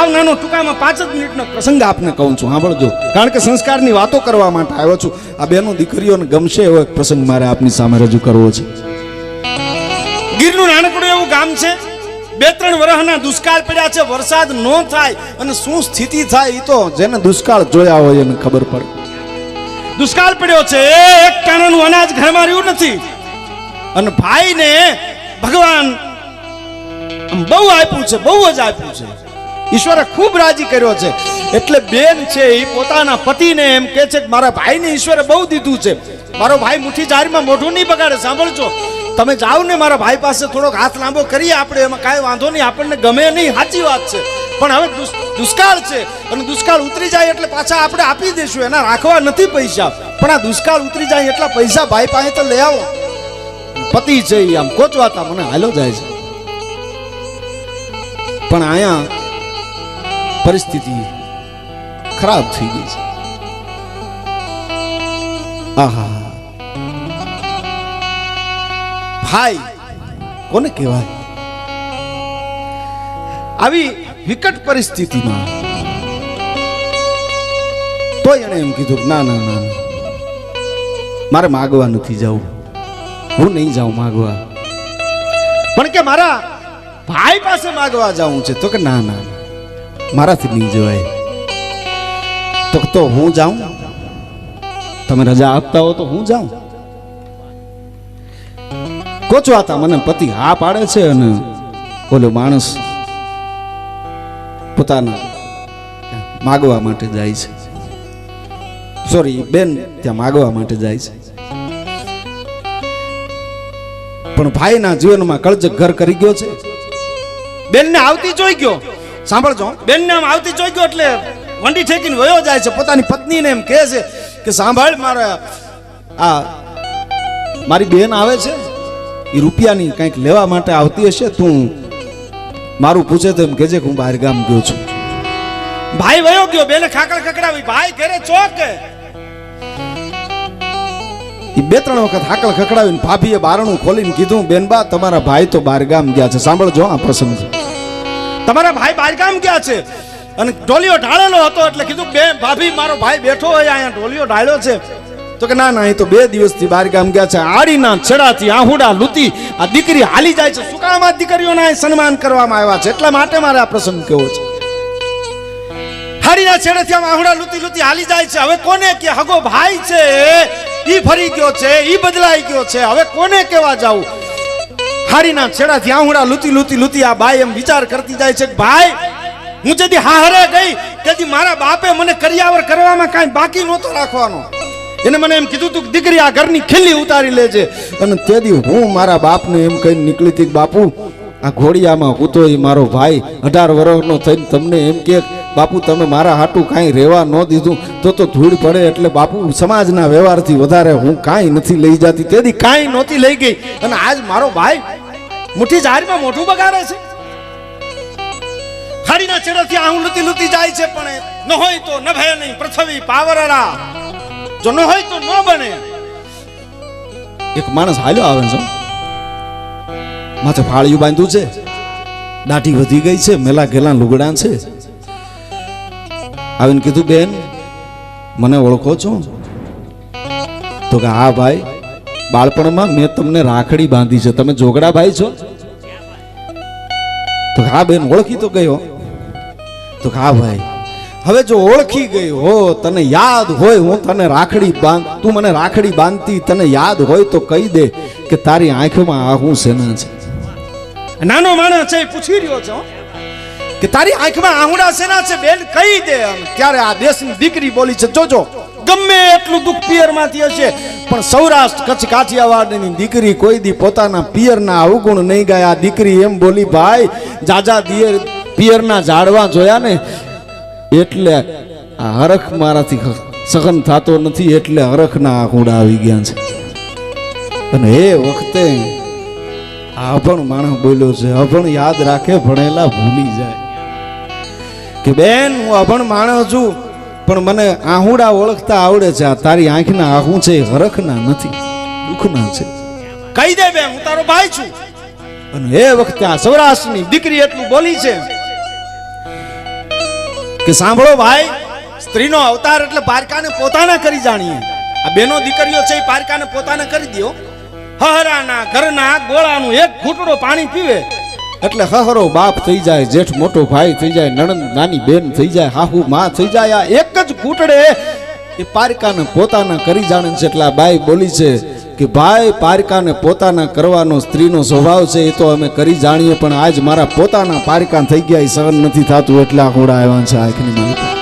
હાવ નાનો ટૂંકામાં 5 જ મિનિટનો પ્રસંગ આપને કહું છું, સાંભળજો, કારણ કે સંસ્કારની વાતો કરવા માટે આવ્યો છું. આ બેનો દીકરીઓને ગમશે એવો એક પ્રસંગ મારે આપની સામે રજૂ કરવો છે. ગીરનું નાનકડું એવું ગામ છે, 2-3 વર્ષના દુષ્કાળ પડ્યા છે, વરસાદ ન થાય અને શું સ્થિતિ થાય એ તો જેને દુષ્કાળ જોયા હોય એને ખબર પડે. દુષ્કાળ પડ્યો છે, એક ટાણાનું અનાજ ઘરમાં રહ્યું નથી અને ભાઈને ભગવાન બહુ આપ્યું છે, બહુ જ આપ્યું છે, ઈશ્વરે ખૂબ રાજી કર્યો છે. એટલે બેન છે એ પોતાના પતિને એમ કહે છે કે મારા ભાઈને ઈશ્વરે બહુ દીધું છે, મારો ભાઈ મુઠ્ઠી જારીમાં મોઢું નહીં બગાડે. સાંભળજો, તમે જાઓ ને મારા ભાઈ પાસે થોડોક હાથ લાંબો કરીએ આપણે, એમાં કાંઈ વાંધો નહીં, આપણને ગમે નહીં, સાચી વાત છે. પણ હવે દુષ્કાળ છે અને દુષ્કાળ ઉતરી જાય એટલે પાછા આપણે આપી દઈશું, એના રાખવા નથી પૈસા. પણ આ દુષ્કાળ ઉતરી જાય એટલા પૈસા ભાઈ પાસે તો લઈ આવો. પતિ છે એ આમ કોચવાતા મને હાલો જાય છે. પણ અહીંયા પરિસ્થિતિ ખરાબ થઈ ગઈ છે. આહા, ભાઈ કોને કહેવાય? આવી વિકટ પરિસ્થિતિમાં તો એણે એમ કીધું ના ના ના, મારે માગવા નથી જવું, હું નહીં જાઉં માગવા, પણ કે મારા ભાઈ પાસે માગવા જાઉં છે. તો કે ના ના, મારાથી નહીં જવાય. તો હું જાઉં, તમે રજા આપતા હો તો હું જાઉં. કોચવાતા મને પતિ હા પાડે છે અને ઓલો માણસ પોતાના માગવા માટે જાય છે. સોરી, બેન ત્યાં માગવા માટે જાય છે. પણ ભાઈના જીવનમાં કળજક ઘર કરી ગયો છે. બેનને આવતી જોઈ ગયો, સાંભળજો, બેનને આમ આવતી જોઈ ગયો એટલે વંડી ઠેકીને વયો જાય છે. પોતાની પત્નીને એમ કહે છે કે સાંભળ, મારી બેન આવે છે, એ રૂપિયાની કંઈક લેવા માટે આવતી હશે, તું મારું પૂછે તો એમ કહેજે કે હું બહાર ગામ ગયો છું. ભાઈ વયો ગયો, બેને ખાકળ ખકડાવી, ભાઈ ઘરે ચોક. એ 2-3 વખત હાકલ ખકડાવીને ભાભીએ બારણું ખોલીને કીધું, બેનબા તમારા ભાઈ તો બહાર ગામ ગયા છે. સાંભળજો આ પ્રસંગ, તમારા ભાઈ બહાર ગામ ગયા છે. અને ઢોલિયો ઢાળેલો હતો એટલે કીધું, બે ભાભી મારો ભાઈ બેઠો હોય અહીંયા, ઢોલિયો ઢાળ્યો છે. તો કે ના ના, એ તો 2 દિવસથી બહાર ગામ ગયા છે. આડીના છેડાથી આહુડા લૂતી આ દીકરી હાલી જાય છે. શું કામ આ દીકરીઓના સન્માન કરવામાં આવ્યા છે, એટલા માટે મારે આ પ્રસંગ કેવો છે. હાડીના છેડેથી આમ આહુડા લૂતી લૂતી હાલી જાય છે. હવે કોને કે હગો ભાઈ છે ઈ ફરી ગયો છે, ઈ બદલાઈ ગયો છે, હવે કોને કેવા જાવું. હાડીના છેડાથી આહુડા લૂતી લૂતી લૂતી આ બાઈ એમ વિચાર કરતી જાય છે કે ભાઈ, હું જેથી હારે ગઈ તેથી મારા બાપે મને કરિયાવર કરવામાં કાંઈ બાકી નહોતો રાખવાનો. એને મને એમ કીધું તું દીકરી આ ઘરની ખીલ્લી ઉતારી લેજે. અને તેથી હું મારા બાપને એમ કહીને નીકળી હતી કે બાપુ, આ ઘોડિયામાં હું તો એ મારો ભાઈ 18 વર્ષનો થઈને તમને એમ કે બાપુ તમે મારા હાટું કાંઈ રહેવા ન દીધું તો ધૂળ પડે, એટલે બાપુ સમાજના વ્યવહારથી વધારે હું કાંઈ નથી લઈ જતી. તેથી કાંઈ નહોતી લઈ ગઈ અને આજ મારો ભાઈ મુઠ્ઠી જારીમાં મોઢું બગાડે છે. હાડીના છેડેથી આહું લૂતી લૂતી જાય છે. પણ ન હોય તો ન ભય નહીં પૃથ્વી પાવરડા, જો ન હોય તો ન બને. એક માણસ હાલ્યો આવે છે, માથે ફાળિયું બાંધ્યું છે, દાઢી વધી ગઈ છે, મેલા ગેલા લુગડા છે. આવીને કીધું, બેન મને ઓળખો છો? તો કે હા ભાઈ, બાળપણમાં મેં તમને રાખડી બાંધી છે, તમે જોગડા ભાઈ છો? તો હા બેન ઓળખી તો ગયો. તો હા ભાઈ, હવે જો ઓળખી ગઈ હો, તને યાદ હોય હું તને રાખડી બાંધ, તું મને રાખડી બાંધતી, તને યાદ હોય તો કહી દે કે તારી આંખમાં આ હું સેના છે. નાનો માણસ છે પૂછી રહ્યો છે કે તારી આંખમાં આહુડા સેના છે, બેન કહી દે. ત્યારે આ દેશની દીકરી બોલી છે, જોજો ગમે એટલું દુઃખ પિયરમાંથી હશે પણ સૌરાષ્ટ્ર કચ્છ કાઠિયાવાડની દીકરી કોઈ દી પોતાના પિયરના અવગુણ નહીં ગાય. આ દીકરી એમ બોલી, ભાઈ જાજા દિયર પિયરના ઝાડવા જોયા ને એટલે આ હરખ મારાથી સહન થતો નથી, એટલે હરખના આહુડા આવી ગયા છે. અને એ વખતે અભણ માણસ બોલ્યો છે, અભણ યાદ રાખે ભણેલા ભૂલી જાય. કે બેન હું અભણ માણસ છું પણ મને આહુડા ઓળખતા આવડે છે. આ તારી આંખના આહું છે હરખના નથી, દુઃખના છે. કહી દે બેન હું તારો ભાઈ છું. અને એ વખતે આ સૌરાષ્ટ્રની દીકરી એટલું બોલી છે કે સાંભળો ભાઈ, સ્ત્રીનો અવતાર એટલે પારકાને પોતાના કરી જાણીએ. આ બેનો દીકરીઓ છે એ પારકાને પોતાના કરી દો. હહરાના ઘરના ગોળાનું એક ઘૂંટડો પાણી પીવે એટલે હહરો બાપ થઈ જાય, જેઠ મોટો ભાઈ થઈ જાય, નણંદ નાની બેન થઈ જાય, હાહુ માં થઈ જાય. આ એક જ ઘૂંટડે એ પારકાને પોતાના કરી જાણે છે. એટલે આ બાઈ બોલી છે કે ભાઈ, પારકાને પોતાના કરવાનો સ્ત્રીનો સ્વભાવ છે, એ તો અમે કરી જાણીએ, પણ આજ મારા પોતાના પારકા થઈ ગયા, એ સહન નથી થતું, એટલે આ ઘોડા આવ્યા છે આંખની માલિકા.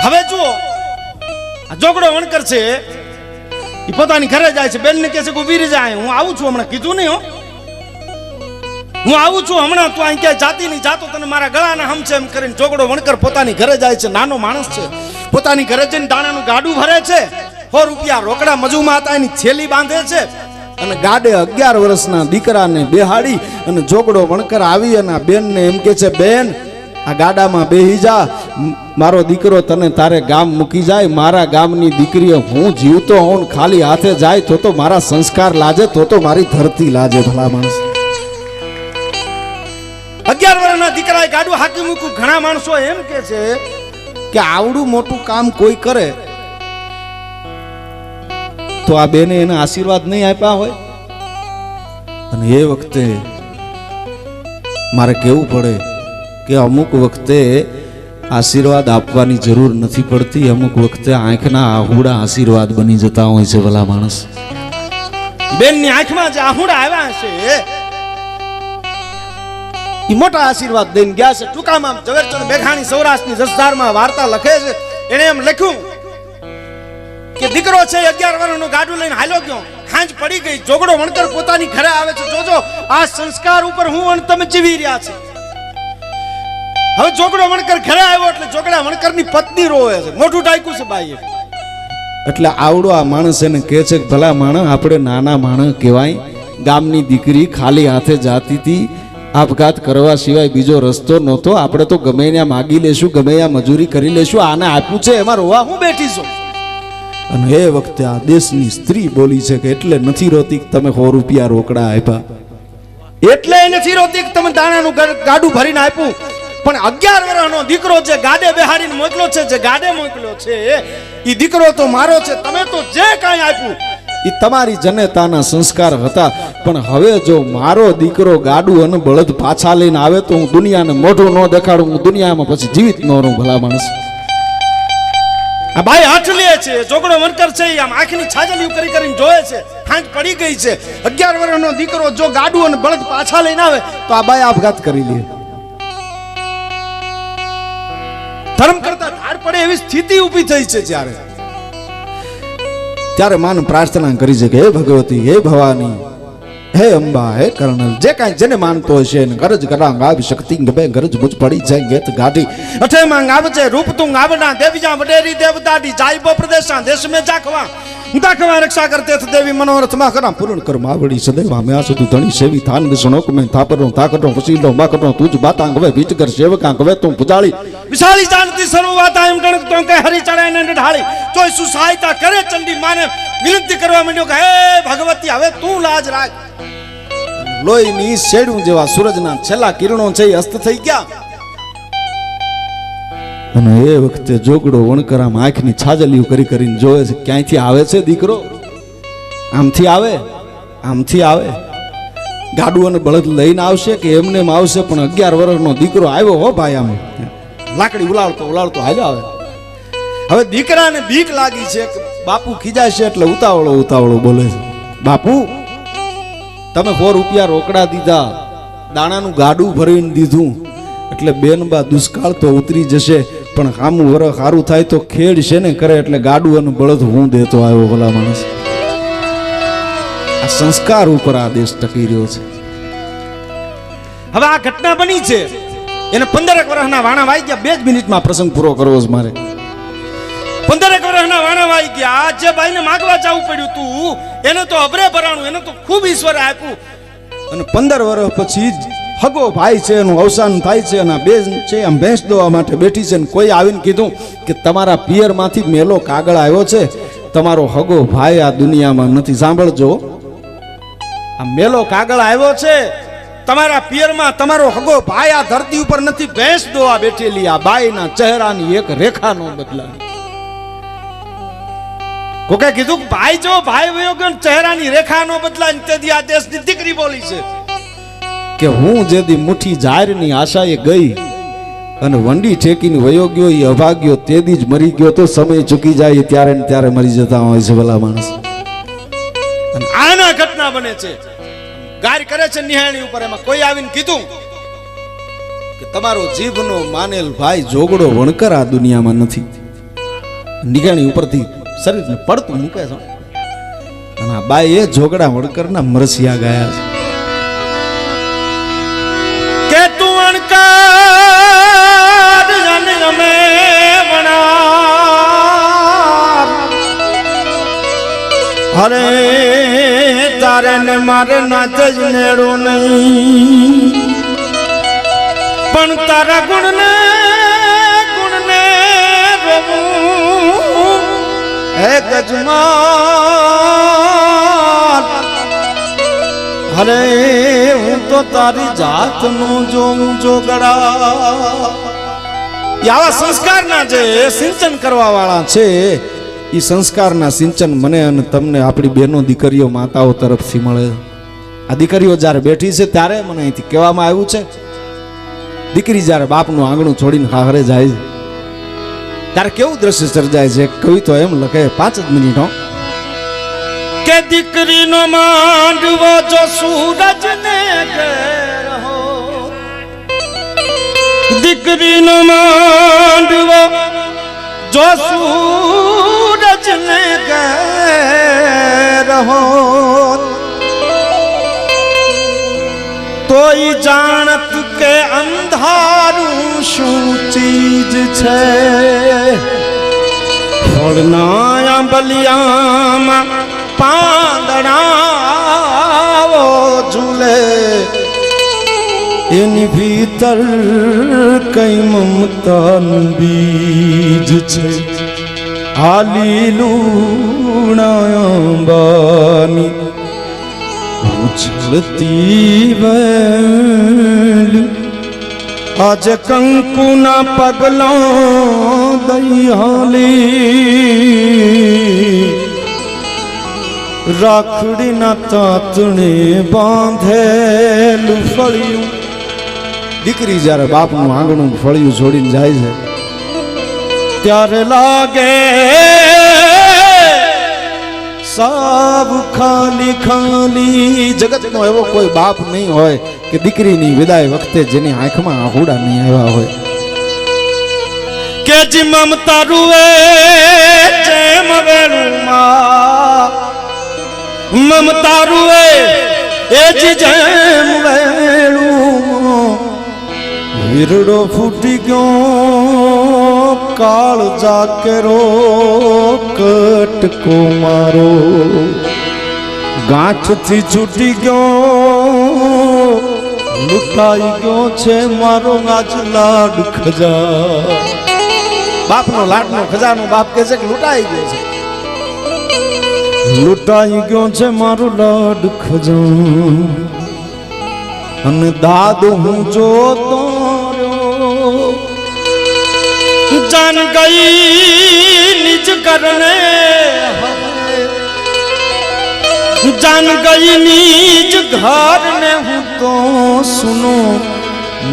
હવે જુઓ, આ જોગડો વણકર છે એ પોતાની ઘરે જાય છે, બેન ને કહે છે કે ઊભી રહી જાય, હું આવું છું હમણાં. કીધું નહીં હો, હું આવું છું હમણાં, તું અહીં ક્યાંય જાતી નહીં, જાતો તને મારા ગળાના હમ છે એમ કરીને જોગડો વણકર પોતાની ઘરે જાય છે. નાનો માણસ છે, પોતાની ઘરે જઈને દાણાનું ગાડું ભરે છે, 100 રૂપિયા રોકડા મજૂમાં હતા એની થેલી બાંધે છે, અને ગાડે 11 વર્ષના દીકરાને બેહાડી અને જોગડો વણકર આવી અને આ બેનને એમ કે છે, બેન આ ગાડામાં બેહી જા, મારો દીકરો તને તારે ગામ મૂકી જાય. મારા ગામની દીકરીઓ હું જીવતો હોઉં ખાલી હાથે જાય તો મારા સંસ્કાર લાજે, તો મારી ધરતી લાજે. ભલા માણસ 11 વર્ષના દીકરાએ ગાડું હાકી મૂક્યું. ઘણા માણસો એમ કે છે કે આવડું મોટું કામ કોઈ કરે તો આ બેને એને આશીર્વાદ નહીં આપ્યા હોય. અને એ વખતે મારે કહેવું પડે કે અમુક વખતે આશીર્વાદ આપવાની જરૂર નથી પડતી, અમુક વખતે આંખના આહુડા આશીર્વાદ બની જતા હોય છે. ભલા માણસ, બેનની આંખમાં જે આહુડા આવ્યા છે એ મોટા આશીર્વાદ દઈને ગયા છે. ટૂંકામાં ઝવેરચંદ મેઘાણી સૌરાષ્ટ્રની જસધારમાં વાર્તા લખે છે. એને એમ લખ્યું કે દીકરો છે 11 વર્ષનું ગાડું લઈને હાલ્યો ગયો, ખાંજ પડી ગઈ, જોગડો વણકર પોતાની ઘરે આવે છે. જોજો આ સંસ્કાર ઉપર હું અને તમે જીવી રહ્યા છે. હવે જોગડો વણકર ઘરે આવ્યો એટલે જોગડા વણકરની પત્ની રોવે છે, મોઢું ઢાંક્યું છે બાઈએ. એટલે આવડો આ માણસ એને કહે છે કે ભલા માણસ, આપણે નાના માણસ કહેવાય, ગામની દીકરી ખાલી હાથે જાતી હતી, આપઘાત કરવા સિવાય બીજો રસ્તો નહોતો, આપણે તો ગમે ત્યાં માગી લેશું, ગમે ત્યાં મજૂરી કરી લેશું, આને આપ્યું છે એમાં રોવા હું બેઠી છું. અને એ વખતે આ દેશની સ્ત્રી બોલી છે કે એટલે નથી રોતી કે તમે 100 રૂપિયા રોકડા આપ્યા, એટલે એ નથી રોતી કે તમે દાણાનું ગાડું ભરીને આપ્યું, પણ 11 વર્ષનો દીકરો જે ગાડે બેહાડીને મોકલ્યો છે, જે ગાડે મોકલ્યો છે એ દીકરો તો મારો છે. તમે તો જે કાંઈ આપ્યું એ તમારી જનેતાના સંસ્કાર હતા, પણ હવે જો મારો દીકરો ગાડું અને બળદ પાછા લઈને આવે તો હું દુનિયાને મોઢું ન દેખાડું, હું દુનિયામાં પછી જીવિત ન રહું. ભલા માણસ, આ બાઈ હાથ લે છે, જોગડો વણકર છે આમ આંખની છાજલીઓ કરી કરીને જોયે છે, ખાંજ પડી ગઈ છે. 11 વર્ષનો દીકરો જો ગાડું અને બળદ પાછા લઈને આવે તો આ બાઈ આપઘાત કરી લે. ધર્મ કરતા ધાર પડે એવી સ્થિતિ ઊભી થઈ છે. ત્યારે માન પ્રાર્થના કરી છે કે હે ભગવતી, હે ભવાની, હે અંબા, હે કર્ણલ, જે કાંઈ જેને માનતો હશે ને ગરજ કરાંગ આવ શક્તિ ગમે ગરજ મુજ પડી જાય ગેત ગાડી અઠે માંગ આવજે રૂપ તું આવના દેવીજા વડેરી દેવદાડી જાયબો પ્રદેશા દેશ મે જાખવા દાખવા રક્ષા કરતે થ દેવી મનોરથ માં કરા પૂર્ણ કર માવડી સદૈવ મ્યા સુતુ ધણી સેવી થાન વિષ્ણોક મે થાપરો તાકટો વસીલો માકટો તુજ બાતાંગ વે બીચ કર સેવકા કવે તું પુજાળી વિશાળી જાનતી સર્વ વાતા એમ ગણક તો કે હરી ચડાય ને ઢાળી તોય સુસહાયતા કરે ચંડી માને વિનંતી કરવા માંડ્યો કે હે ભગવતી હવે તું લાજ રાખ. લોહીની શેડું જેવા સૂરજના છેલ્લા કિરણો છે એ અસ્ત થઈ ગયા. અને એ વખતે જોગડો વણકર આમ આંખની છાજલીઓ કરીને જોવે છે, ક્યાંયથી આવે છે દીકરો, આમથી આવે, આમથી આવે, ગાડું અને બળદ લઈને આવશે કે એમને એમ આવશે, પણ 11 વર્ષનો દીકરો આવ્યો હો ભાઈ, આમ લાકડી ઉલાળતો ઉલાળતો હાલ્યો આવે. હવે દીકરાને બીક લાગી છે, બાપુ ખીજાય છે એટલે ઉતાવળો ઉતાવળો બોલે છે, બાપુ તમે 100 રૂપિયા રોકડા દીધા, દાણાનું ગાડું ભરીને દીધું, એટલે બેનબા દુષ્કાળ તો ઉતરી જશે, પણ સામું વરખ સારું થાય તો ખેડ છે ને કરે, એટલે ગાડું અને બળદ હું દેતો આવ્યો. ભલા માણસ, આ સંસ્કાર ઉપર આ દેશ ટકી રહ્યો છે. હવે આ ઘટના બની છે, એને 15 વર્ષના વાણા વાઈ ગયા. 2 જ મિનિટમાં પ્રસંગ પૂરો કરવો છે મારે. 15 વર્ષના વાણા વાઈ ગયા. જે બાઈને માગવા જવું પડ્યું તું એને તો અબરે ભરાણું, એને તો ખૂબ ઈશ્વરે આપ્યું. અને 15 વર્ષ પછી હગો ભાઈ છે એનું અવસાન થાય છે, અને બેન છે આમ ભેંસ દોવા માટે બેઠી છે, ને કોઈ આવીને કીધું કે તમારા પિયરમાંથી મેલો કાગળ આવ્યો છે, તમારો હગો ભાઈ આ દુનિયામાં નથી. સાંભળજો, આ મેલો કાગળ આવ્યો છે, તમારા પિયરમાં તમારો હગો ભાઈ આ ધરતી ઉપર નથી ભેંસ દોવા બેઠેલી આ બાઈના ચહેરાની એક રેખા નો બદલાય. કોકે કીધું ભાઈ જો ભાઈ વયો ગયો ચહેરાની રેખા નો બદલાય તેથી આ દેશની દીકરી બોલી છે કે હું જેદી મુઠ્ઠી જાહેરની આશાએ ગઈ અને વંડી ઠેકીને વયો ગયો એ અભાગ્યો તેદી જ મરી ગયો તો સમય ચૂકી જાય ત્યારે ને ત્યારે મરી જતા હોય છે ભલા માણસ. અને આના ઘટના બને છે ગાર કરે છે નિહાળી ઉપર. એમાં કોઈ આવીને કીધું કે તમારો જીભનો માનેલ ભાઈ જોગડો વણકર આ દુનિયામાં નથી. નિહાળી ઉપરથી શરીરને પડતું મૂકે છે અને આ બાઈ એ જોગડા વણકરના મરસિયા ગાયા છે કે તું વણકર જાને અમે વણાર હરે તારે ને મારે ના જ નેડો નહીં પણ તારા ગુણને રોવું હે ગજમાલ હરે હું તો તારી જાતનું જોઉં જોગડા. આવા સંસ્કારના જે સિંચન કરવા વાળા છે એ સંસ્કારના સિંચન મને અને તમને આપણી બહેનો દીકરીઓ માતાઓ તરફથી મળે. આ દીકરીઓ જ્યારે બેઠી છે ત્યારે મને અહીંથી કહેવામાં આવ્યું છે દીકરી જ્યારે બાપનું આંગણું છોડીને હારે જાય ત્યારે કેવું દ્રશ્ય સર્જાય છે. કવિ તો એમ લખે 5 જ મિનિટ કે દીકરીનો માંડવો જો સૂરજને ઘેર હો દીકરીનો માંડવો જો સૂરજને ઘેર હો તોય જાણત કે અંધારું શું ચીજ છે ફળના બલિયામાં પાંદડાઓ ઝૂલે એની ભીતર કઈ મમતાનું બીજ છે. આલીલુણાંબાની ઉછળતી વેલી આજે કંકુના પગલા દયાલી રાખડીના તાતણે બાંધેલું ફળિયું. દીકરી જ્યારે બાપનું આંગણું ફળિયું છોડીને જાય છે ત્યારે લાગે સાવ ખાલી ખાલી. જગતનો એવો કોઈ બાપ નહીં હોય કે દીકરીની વિદાય વખતે જેની આંખમાં આહુડા નહીં આવ્યા હોય કે જી મમતા રૂએ જેમ વેણુમાં મમતા રૂએ એ જી જેમ વેણું વીરડો ફૂટી ગયો કાળ જાકેરો કટકો મારો ગાંઠથી છૂટી ગયો લૂંટાઈ ગયો છે મારો આજ લાડ ખજા. બાપનો લાડનો ખજાનો બાપ કહે છે કે લૂંટાઈ ગયો છે લૂંટાઈ ગયો છે મારો લાડ ખજા. અને દાદો હું જોતો जान गई निज करने जान गई निज घर ने हूँ तो सुनो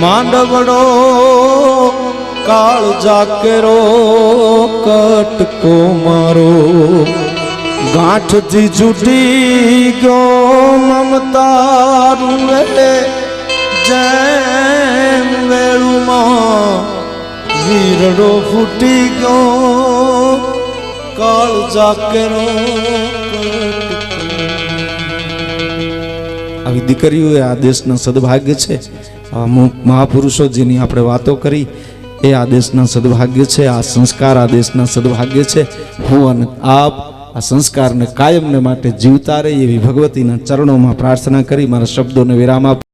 मांडवड़ो काल जाकेरो कटको मारो गांठ थी छूटी गो ममता रूए जैम वेणुमा વીરડો ફૂટી ગયો કાળ જાકેરો. આવી દીકરીઓ એ આ દેશના સદભાગ્ય છે. મહાપુરુષો જેની આપણે વાતો કરી એ આ દેશના સદભાગ્ય છે. આ સંસ્કાર આ દેશના સદભાગ્ય છે. હું અને આપ આ સંસ્કારને કાયમને માટે જીવતા રહી એવી ભગવતીના ચરણોમાં પ્રાર્થના કરી મારા શબ્દોને વિરામ આપ.